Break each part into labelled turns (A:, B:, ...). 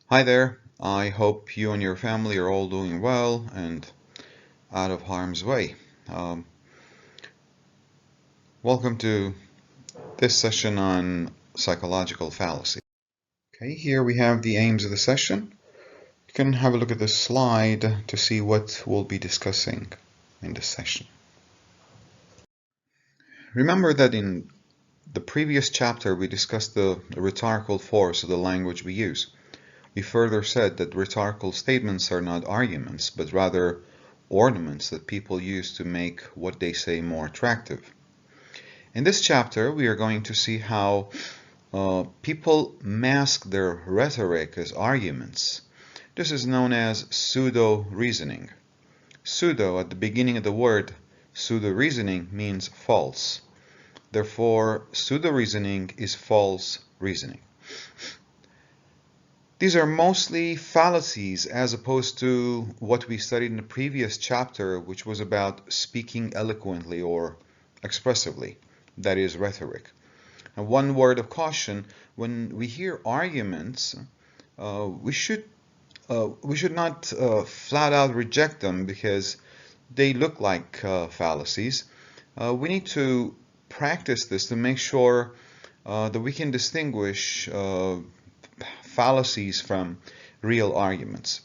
A: Hi there. I hope you and your family are all doing well and out of harm's way. Um, Welcome to this session on psychological fallacy. Okay, here we have the aims of the session. You can have a look at this slide to see what we'll be discussing in this session. Remember that in the previous chapter we discussed the rhetorical force of the language we use. We further said that rhetorical statements are not arguments, but rather ornaments that people use to make what they say more attractive. In this chapter, we are going to see how people mask their rhetoric as arguments. This is known as pseudo-reasoning. Pseudo, at the beginning of the word pseudo-reasoning, means false. Therefore, pseudo-reasoning is false reasoning. These are mostly fallacies as opposed to what we studied in the previous chapter, which was about speaking eloquently or expressively, that is, rhetoric. And one word of caution, when we hear arguments, we should not flat out reject them because they look like fallacies. We need to practice this to make sure that we can distinguish fallacies from real arguments.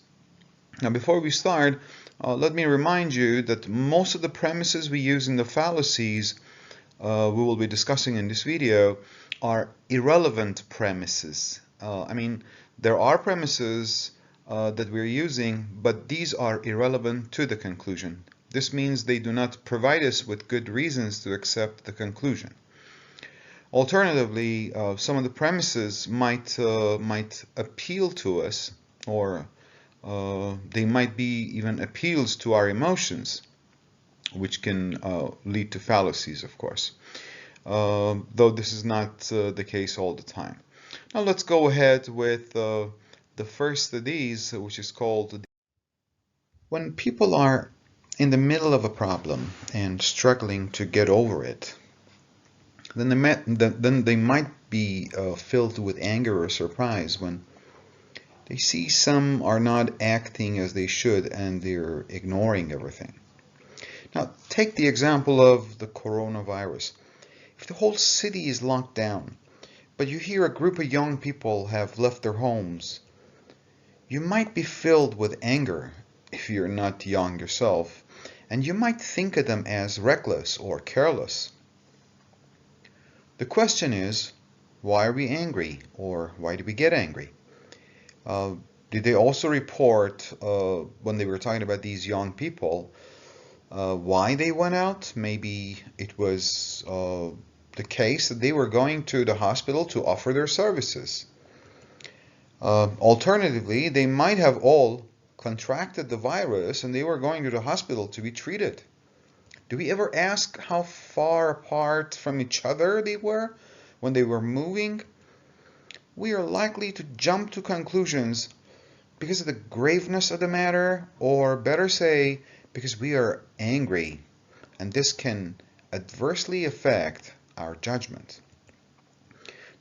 A: Now, before we start, let me remind you that most of the premises we use in the fallacies we will be discussing in this video are irrelevant premises. There are premises that we're using, but these are irrelevant to the conclusion. This means they do not provide us with good reasons to accept the conclusion. Alternatively, some of the premises might appeal to us, or they might be even appeals to our emotions, which can lead to fallacies, of course. Though this is not the case all the time. Now let's go ahead with the first of these, which is called when people are in the middle of a problem and struggling to get over it. Then they might be filled with anger or surprise when they see some are not acting as they should and they're ignoring everything. Now, take the example of the coronavirus. If the whole city is locked down, but you hear a group of young people have left their homes, you might be filled with anger if you're not young yourself, and you might think of them as reckless or careless. The question is, why are we angry, or why do we get angry? Did they also report, when they were talking about these young people, why they went out? Maybe it was the case that they were going to the hospital to offer their services. Alternatively, they might have all contracted the virus and they were going to the hospital to be treated. Do we ever ask how far apart from each other they were when they were moving? We are likely to jump to conclusions because of the graveness of the matter, or better say, because we are angry, and this can adversely affect our judgment.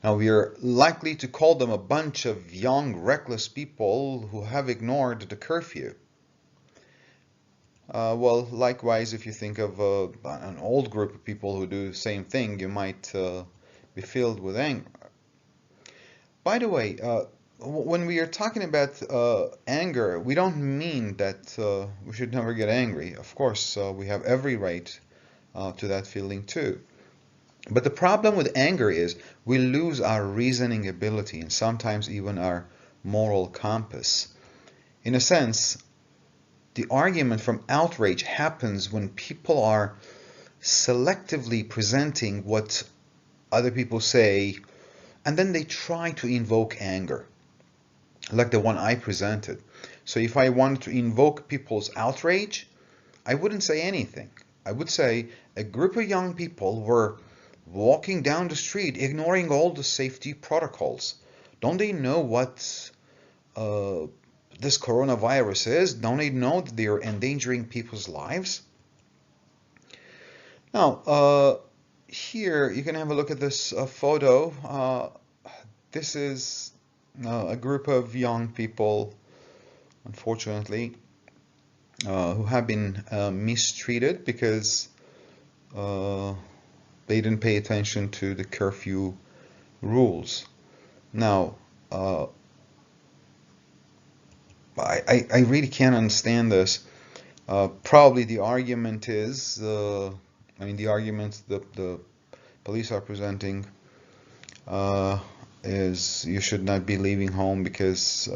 A: Now, we are likely to call them a bunch of young, reckless people who have ignored the curfew. Well, likewise, if you think of an old group of people who do the same thing, you might be filled with anger. By the way, when we are talking about anger, we don't mean that we should never get angry. Of course, we have every right to that feeling too. But the problem with anger is we lose our reasoning ability and sometimes even our moral compass. In a sense, the argument from outrage happens when people are selectively presenting what other people say, and then they try to invoke anger, like the one I presented. So if I wanted to invoke people's outrage, I wouldn't say anything. I would say a group of young people were walking down the street ignoring all the safety protocols. Don't they know what this coronavirus is? Don't they know that they are endangering people's lives? Now, here you can have a look at this photo. This is a group of young people, unfortunately, who have been mistreated because uh, they didn't pay attention to the curfew rules. Now, I really can't understand this. Probably the argument is, I mean, the argument the police are presenting uh, is you should not be leaving home because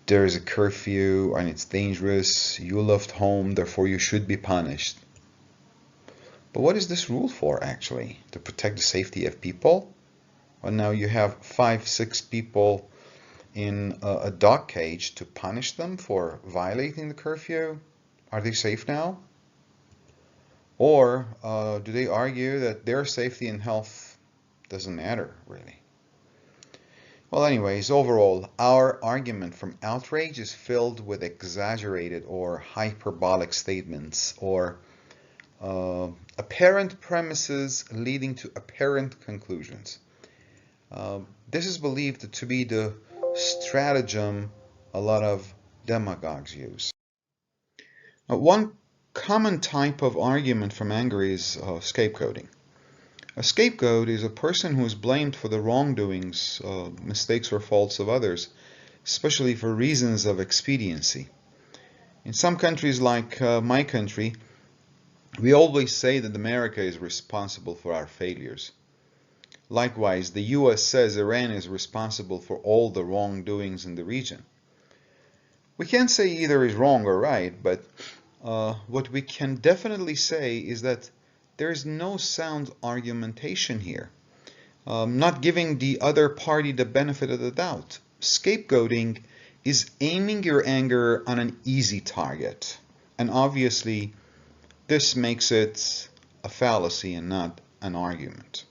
A: there is a curfew and it's dangerous. You left home, therefore you should be punished. But what is this rule for actually? To protect the safety of people? Well, now you have 5, 6 people in a dog cage to punish them for violating the curfew? Are they safe now? Or do they argue that their safety and health doesn't matter, really? Well, anyways, overall, our argument from outrage is filled with exaggerated or hyperbolic statements or apparent premises leading to apparent conclusions. This is believed to be the stratagem a lot of demagogues use. One common type of argument from anger is scapegoating. A scapegoat is a person who is blamed for the wrongdoings, mistakes, or faults of others, especially for reasons of expediency. In some countries, like my country, we always say that America is responsible for our failures. Likewise, the US says Iran is responsible for all the wrongdoings in the region. We can't say either is wrong or right, but what we can definitely say is that there is no sound argumentation here, not giving the other party the benefit of the doubt. Scapegoating is aiming your anger on an easy target, and obviously this makes it a fallacy and not an argument.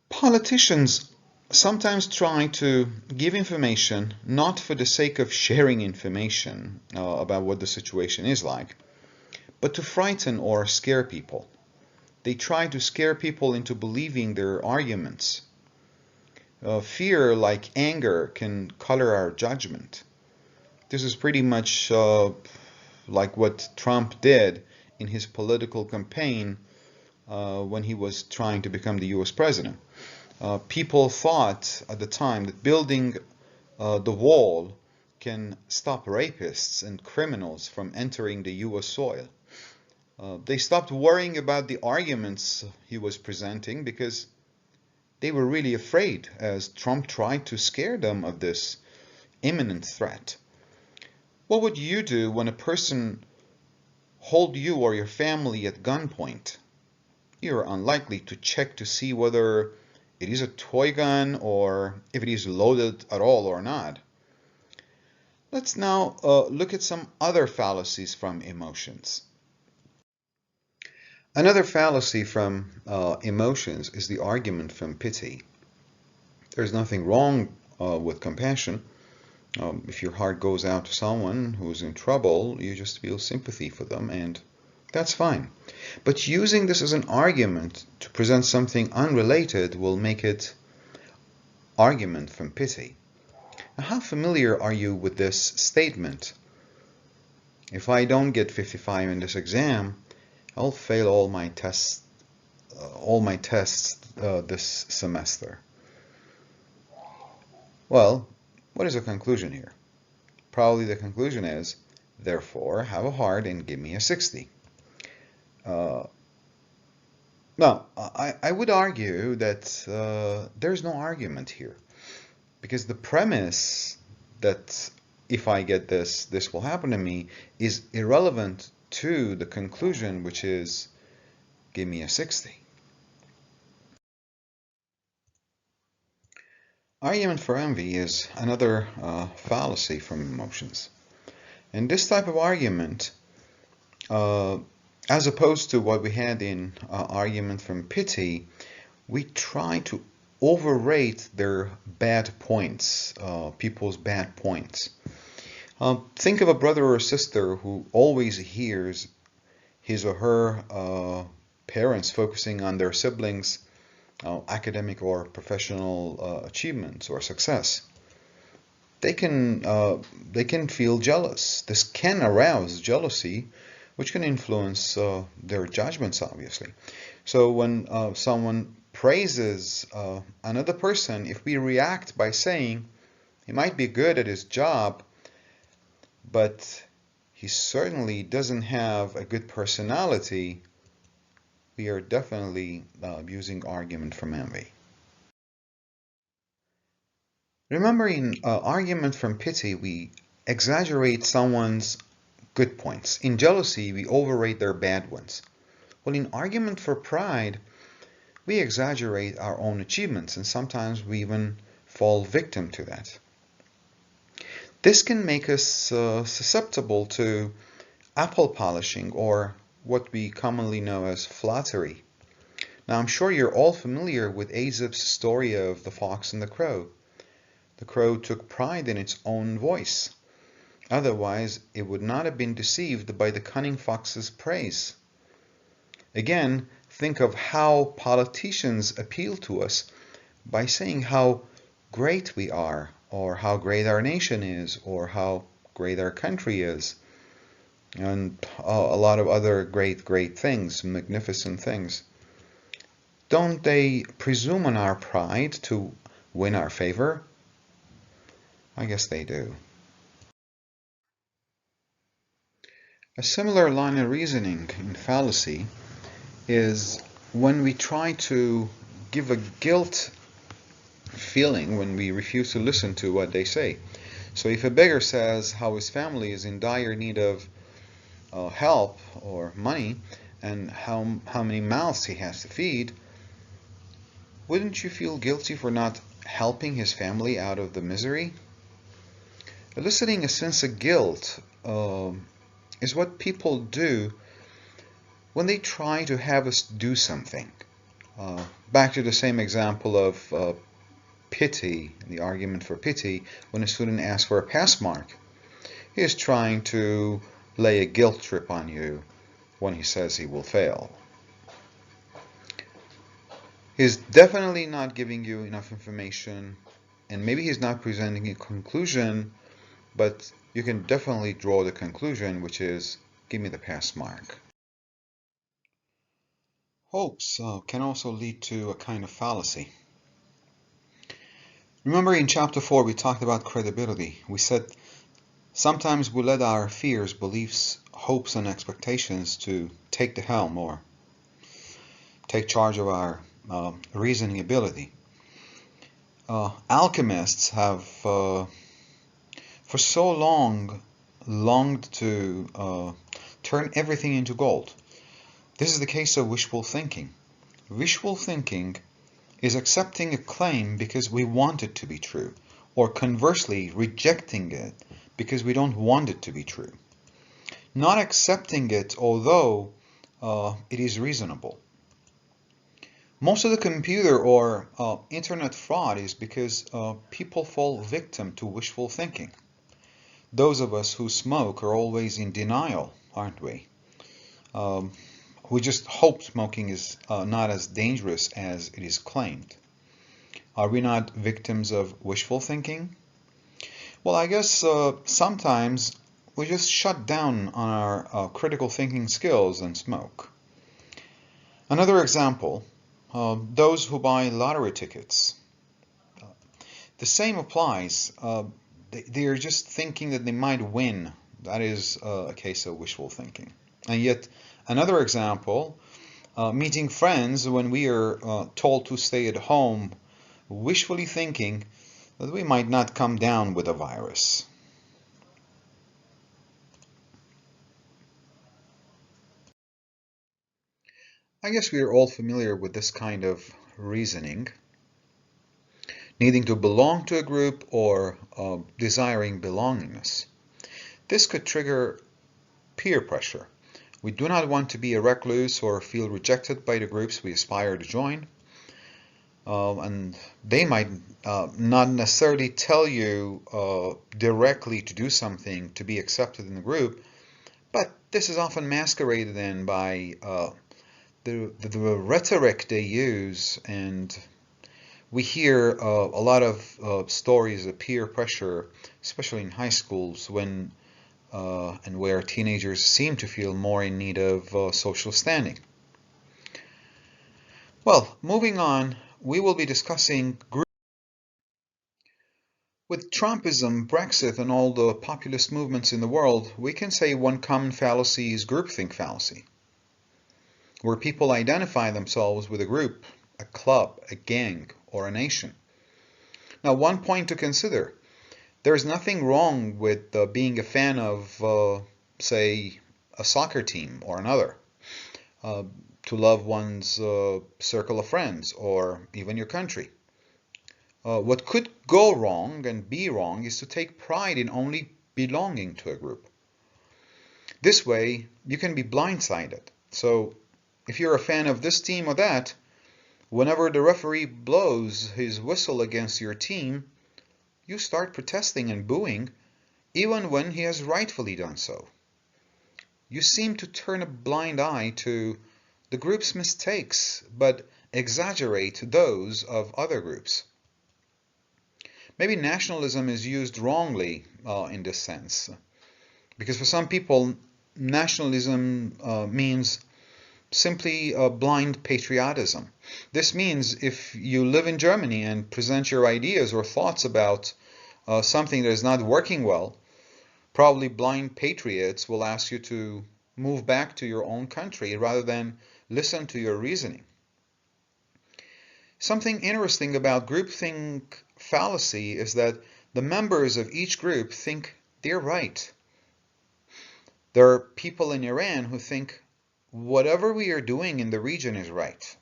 A: Politicians sometimes try to give information not for the sake of sharing information about what the situation is like, but to frighten or scare people. They try to scare people into believing their arguments. Fear, like anger, can color our judgment. This is pretty much like what Trump did in his political campaign when he was trying to become the US president. People thought at the time that building the wall can stop rapists and criminals from entering the US soil. They stopped worrying about the arguments he was presenting because they were really afraid as Trump tried to scare them of this imminent threat. What would you do when a person hold you or your family at gunpoint? You're unlikely to check to see whether it is a toy gun or if it is loaded at all or not. Let's now look at some other fallacies from emotions. Another fallacy from emotions is the argument from pity. There's nothing wrong with compassion. If your heart goes out to someone who's in trouble, you just feel sympathy for them, and that's fine. But using this as an argument to present something unrelated will make it argument from pity. Now, how familiar are you with this statement? If I don't get 55 in this exam, I'll fail all my tests this semester. Well, what is the conclusion here? Probably the conclusion is, therefore, have a heart and give me a 60. Now, I would argue that there's no argument here, because the premise that if I get this, this will happen to me is irrelevant to the conclusion, which is give me a 60. Argument for envy is another fallacy from emotions. And this type of argument, as opposed to what we had in argument from pity, we try to overrate their bad points, people's bad points. Think of a brother or sister who always hears his or her parents focusing on their siblings' academic or professional achievements or success. They can feel jealous. This can arouse jealousy, which can influence their judgments, obviously. So when someone praises another person, if we react by saying he might be good at his job, but he certainly doesn't have a good personality, we are definitely using argument from envy. Remember, in argument from pity, we exaggerate someone's good points. In jealousy, we overrate their bad ones. Well, in argument for pride, we exaggerate our own achievements, and sometimes we even fall victim to that. This can make us susceptible to apple polishing, or what we commonly know as flattery. Now, I'm sure you're all familiar with Aesop's story of the fox and the crow. The crow took pride in its own voice. Otherwise, it would not have been deceived by the cunning fox's praise. Again, think of how politicians appeal to us by saying how great we are, or how great our nation is, or how great our country is, and a lot of other great things, magnificent things. Don't they presume on our pride to win our favor? I guess they do. A similar line of reasoning in fallacy is when we try to give a guilt feeling when we refuse to listen to what they say. So if a beggar says how his family is in dire need of help or money, and how many mouths he has to feed, wouldn't you feel guilty for not helping his family out of the misery? Eliciting a sense of guilt is what people do when they try to have us do something. Back to the same example of pity, the argument for pity, when a student asks for a pass mark. He is trying to lay a guilt trip on you when he says he will fail. He's definitely not giving you enough information, and maybe he's not presenting a conclusion, but you can definitely draw the conclusion, which is, give me the pass mark. Hopes can also lead to a kind of fallacy. Remember in chapter 4 we talked about credibility. We said sometimes we let our fears, beliefs, hopes, and expectations to take the helm or take charge of our reasoning ability. Alchemists have for so long longed to turn everything into gold. This is the case of wishful thinking. Wishful thinking is accepting a claim because we want it to be true, or conversely rejecting it because we don't want it to be true. Not accepting it although it is reasonable. Most of the computer or internet fraud is because people fall victim to wishful thinking. Those of us who smoke are always in denial, aren't we? We just hope smoking is not as dangerous as it is claimed. Are we not victims of wishful thinking? Well, I guess sometimes we just shut down on our critical thinking skills and smoke. Another example, those who buy lottery tickets. The same applies. They're just thinking that they might win. That is a case of wishful thinking. And yet, another example, meeting friends when we are told to stay at home, wishfully thinking that we might not come down with a virus. I guess we are all familiar with this kind of reasoning, needing to belong to a group or desiring belongingness. This could trigger peer pressure. We do not want to be a recluse or feel rejected by the groups we aspire to join. And they might not necessarily tell you directly to do something to be accepted in the group, but this is often masqueraded in by the rhetoric they use, and we hear a lot of stories of peer pressure, especially in high schools, when and where teenagers seem to feel more in need of social standing. Well, moving on, we will be discussing group. With Trumpism, Brexit, and all the populist movements in the world, we can say one common fallacy is groupthink fallacy, where people identify themselves with a group, a club, a gang, or a nation. Now, one point to consider, there's nothing wrong with being a fan of, say, a soccer team or another, uh, to love one's circle of friends or even your country. What could go wrong and be wrong is to take pride in only belonging to a group. This way, you can be blindsided. So, if you're a fan of this team or that, whenever the referee blows his whistle against your team, you start protesting and booing, even when he has rightfully done so. You seem to turn a blind eye to the group's mistakes, but exaggerate those of other groups. Maybe nationalism is used wrongly in this sense, because for some people, nationalism means simply blind patriotism. This means if you live in Germany and present your ideas or thoughts about something that is not working well, probably blind patriots will ask you to move back to your own country rather than listen to your reasoning. Something interesting about groupthink fallacy is that the members of each group think they're right. There are people in Iran who think whatever we are doing in the region is right,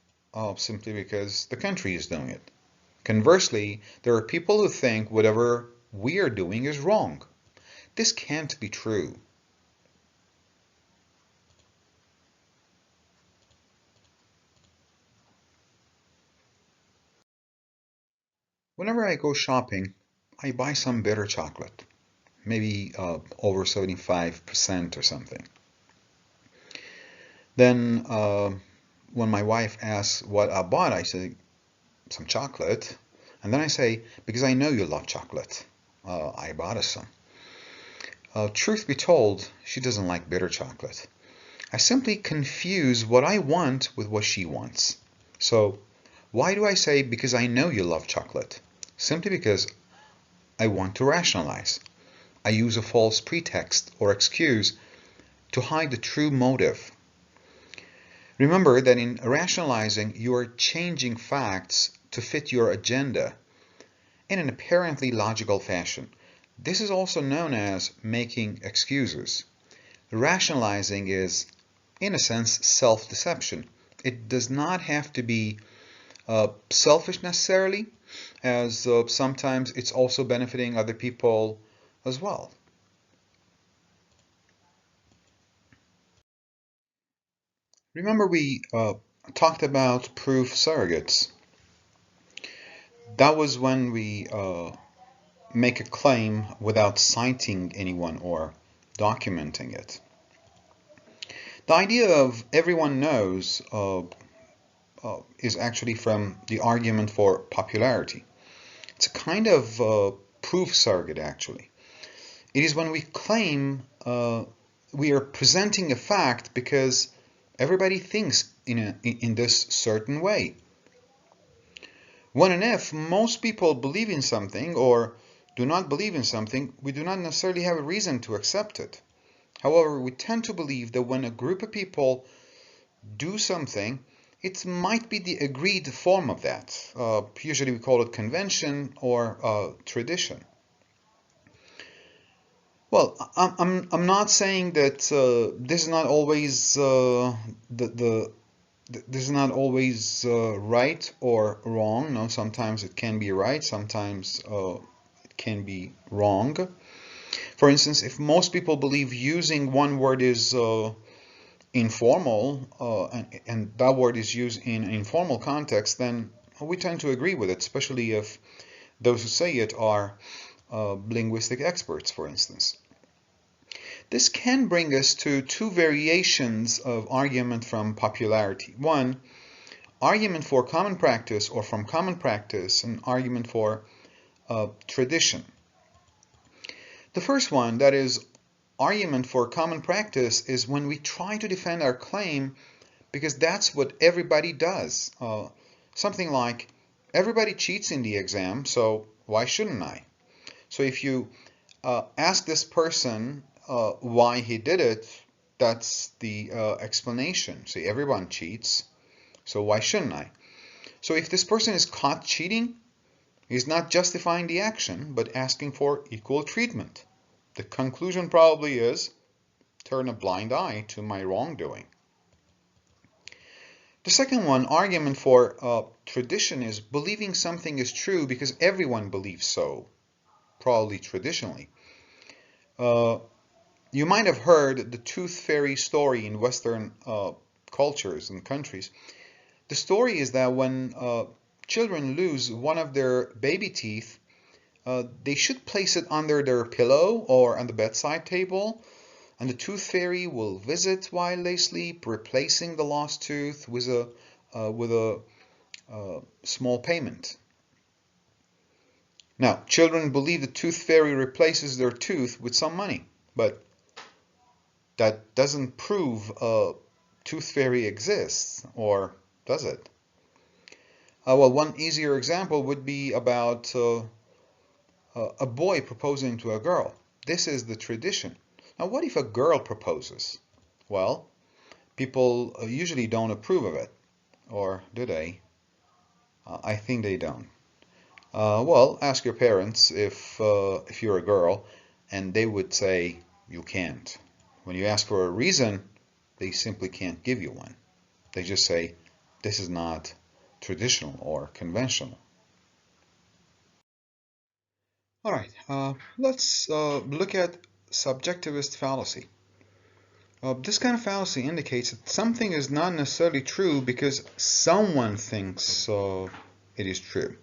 A: simply because the country is doing it. Conversely, there are people who think whatever we are doing is wrong. This can't be true. Whenever I go shopping, I buy some bitter chocolate, maybe over 75% or something. Then when my wife asks what I bought, I say, some chocolate. And then I say, because I know you love chocolate, I bought us some. Truth be told, she doesn't like bitter chocolate. I simply confuse what I want with what she wants. So why do I say because I know you love chocolate? Simply because I want to rationalize. I use a false pretext or excuse to hide the true motive. Remember that in rationalizing, you are changing facts to fit your agenda in an apparently logical fashion. This is also known as making excuses. Rationalizing is, in a sense, self-deception. It does not have to be selfish necessarily, as sometimes it's also benefiting other people as well. Remember we talked about proof surrogates. That was when we make a claim without citing anyone or documenting it. The idea of everyone knows is actually from the argument for popularity. It's a kind of proof surrogate, actually. It is when we claim we are presenting a fact because everybody thinks in this certain way. When and if most people believe in something or do not believe in something, we do not necessarily have a reason to accept it. However, we tend to believe that when a group of people do something, it might be the agreed form of that. Usually we call it convention or tradition. Well, I'm not saying that this is not always this is not always right or wrong. No, sometimes it can be right, sometimes it can be wrong. For instance, if most people believe using one word is informal, and that word is used in an informal context, then we tend to agree with it, especially if those who say it are linguistic experts, for instance. This can bring us to two variations of argument from popularity. One, argument for common practice, or from common practice, an argument for tradition. The first one, that is argument for common practice, is when we try to defend our claim because that's what everybody does. Something like, everybody cheats in the exam, so why shouldn't I? So if you ask this person why he did it, that's the explanation. See, everyone cheats, so why shouldn't I? So if this person is caught cheating, he's not justifying the action, but asking for equal treatment. The conclusion probably is, turn a blind eye to my wrongdoing. The second one, argument for tradition, is believing something is true because everyone believes so, probably traditionally. You might have heard the tooth fairy story in Western cultures and countries. The story is that when children lose one of their baby teeth, they should place it under their pillow or on the bedside table, and the tooth fairy will visit while they sleep, replacing the lost tooth with a small payment. Now, children believe the tooth fairy replaces their tooth with some money, but that doesn't prove a tooth fairy exists, or does it? Well, one easier example would be about a boy proposing to a girl. This is the tradition. Now, what if a girl proposes? Well, people usually don't approve of it, or do they? I think they don't. Well, ask your parents if you're a girl, and they would say you can't. When you ask for a reason, they simply can't give you one. They just say this is not traditional or conventional. All right, let's look at subjectivist fallacy. This kind of fallacy indicates that something is not necessarily true because someone thinks it is true.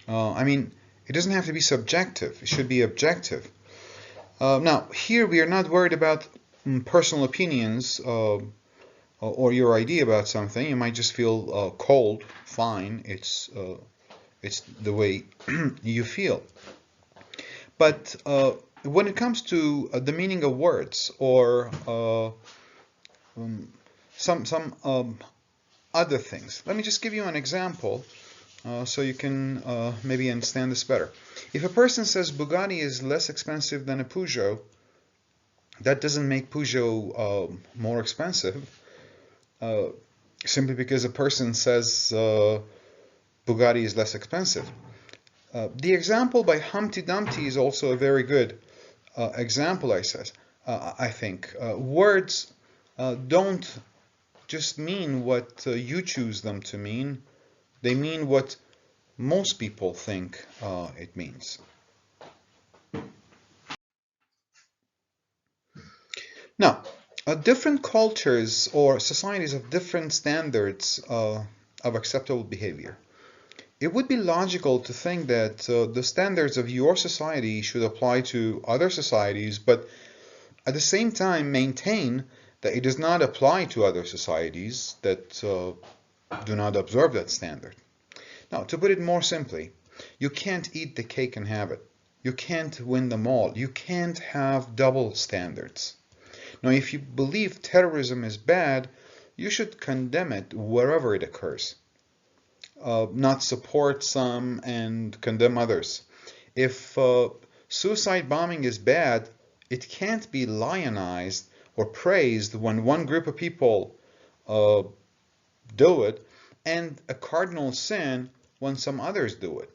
A: I mean, it doesn't have to be subjective. It should be objective. Now, here we are not worried about personal opinions or your idea about something. You might just feel cold. Fine. It's the way you feel. But when it comes to the meaning of words or some other things, let me just give you an example so you can maybe understand this better. If a person says Bugatti is less expensive than a Peugeot, that doesn't make Peugeot more expensive simply because a person says Bugatti is less expensive. The example by Humpty Dumpty is also a very good example, I think. Words don't just mean what you choose them to mean. They mean what most people think it means. Now, different cultures or societies have different standards of acceptable behavior. It would be logical to think that the standards of your society should apply to other societies, but at the same time maintain that it does not apply to other societies that do not observe that standard. Now, to put it more simply, you can't eat the cake and have it. You can't win them all. You can't have double standards. Now, if you believe terrorism is bad, you should condemn it wherever it occurs. Not support some and condemn others. If suicide bombing is bad, it can't be lionized or praised when one group of people do it, and a cardinal sin when some others do it.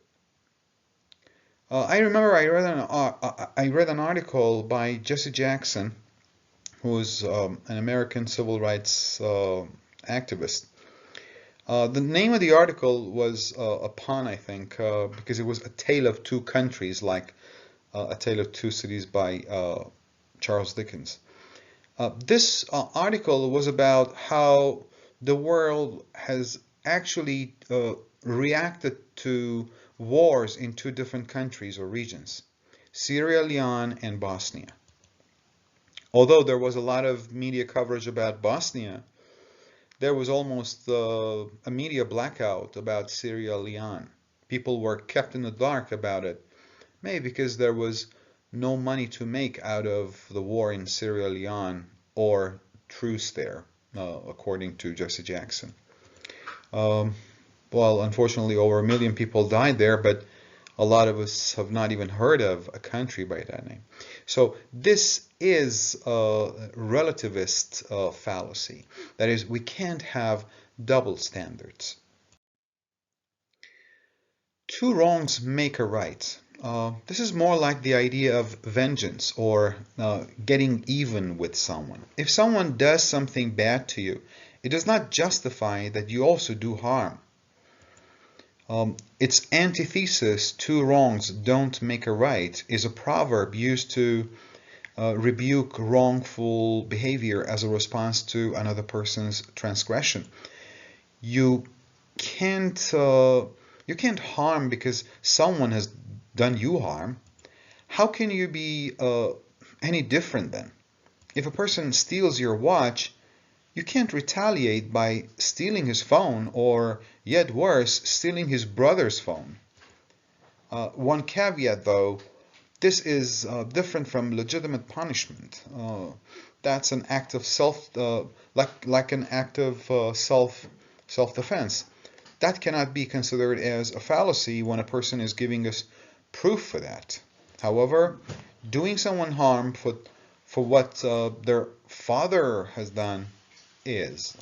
A: I remember I read an article by Jesse Jackson, who was an American civil rights activist. The name of the article was a pun, I think, because it was A Tale of Two Countries, like A Tale of Two Cities by Charles Dickens. This article was about how the world has actually reacted to wars in two different countries or regions, Sierra Leone and Bosnia. Although there was a lot of media coverage about Bosnia, there was almost a media blackout about Sierra Leone. People were kept in the dark about it, maybe because there was no money to make out of the war in Sierra Leone or truce there, according to Jesse Jackson. Um, well, unfortunately, over 1 million people died there, but a lot of us have not even heard of a country by that name. So this is a relativist fallacy. That is, we can't have double standards. Two wrongs make a right. This is more like the idea of vengeance or getting even with someone. If someone does something bad to you, it does not justify that you also do harm. Its antithesis, two wrongs don't make a right, is a proverb used to rebuke wrongful behavior as a response to another person's transgression. You can't you can't harm because someone has done you harm. How can you be any different then? If a person steals your watch, you can't retaliate by stealing his phone, or yet worse, stealing his brother's phone. One caveat though, this is different from legitimate punishment. That's an act of like an act of self-defense. That cannot be considered as a fallacy when a person is giving us proof for that. However, doing someone harm for what their father has done is.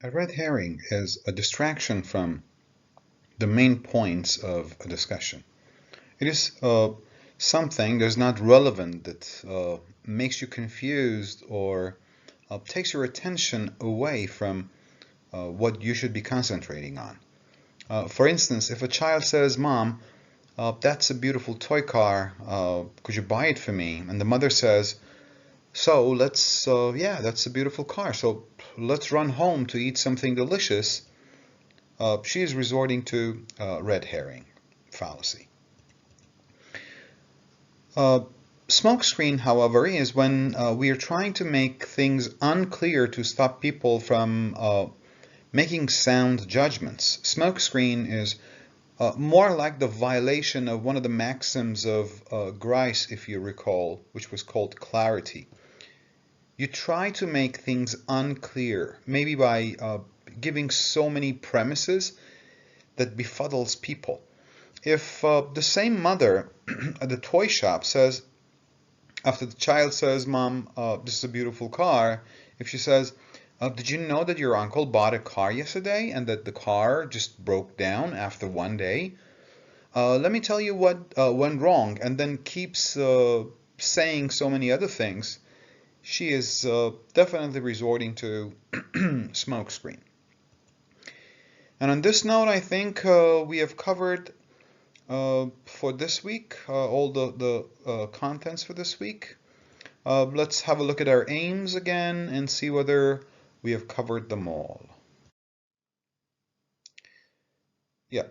A: A red herring is a distraction from the main points of a discussion. It is something that's not relevant, that makes you confused or takes your attention away from what you should be concentrating on. For instance, if a child says, "Mom, that's a beautiful toy car, could you buy it for me?" And the mother says, "So yeah, that's a beautiful car, so let's run home to eat something delicious." She is resorting to red herring fallacy. Smokescreen, however, is when we are trying to make things unclear to stop people from making sound judgments. Smokescreen is more like the violation of one of the maxims of Grice, if you recall, which was called clarity. You try to make things unclear, maybe by giving so many premises that befuddles people. If the same mother at the toy shop says, after the child says, "Mom, this is a beautiful car," if she says, "Did you know that your uncle bought a car yesterday and that the car just broke down after one day? Let me tell you what went wrong," and then keeps saying so many other things, she is definitely resorting to smokescreen. And on this note, I think we have covered for this week all the contents for this week. Let's have a look at our aims again and see whether we have covered them all. Yeah,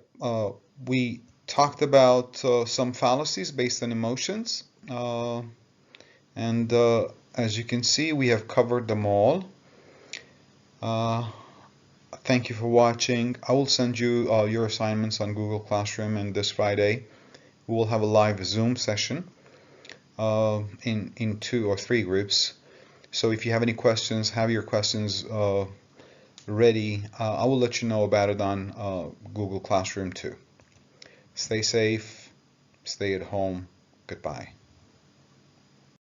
A: we talked about some fallacies based on emotions, and as you can see, we have covered them all. Thank you for watching. I will send you your assignments on Google Classroom, and this Friday we will have a live Zoom session in 2 or 3 groups. So if you have any questions, have your questions ready. I will let you know about it on Google Classroom too. Stay safe, stay at home. Goodbye.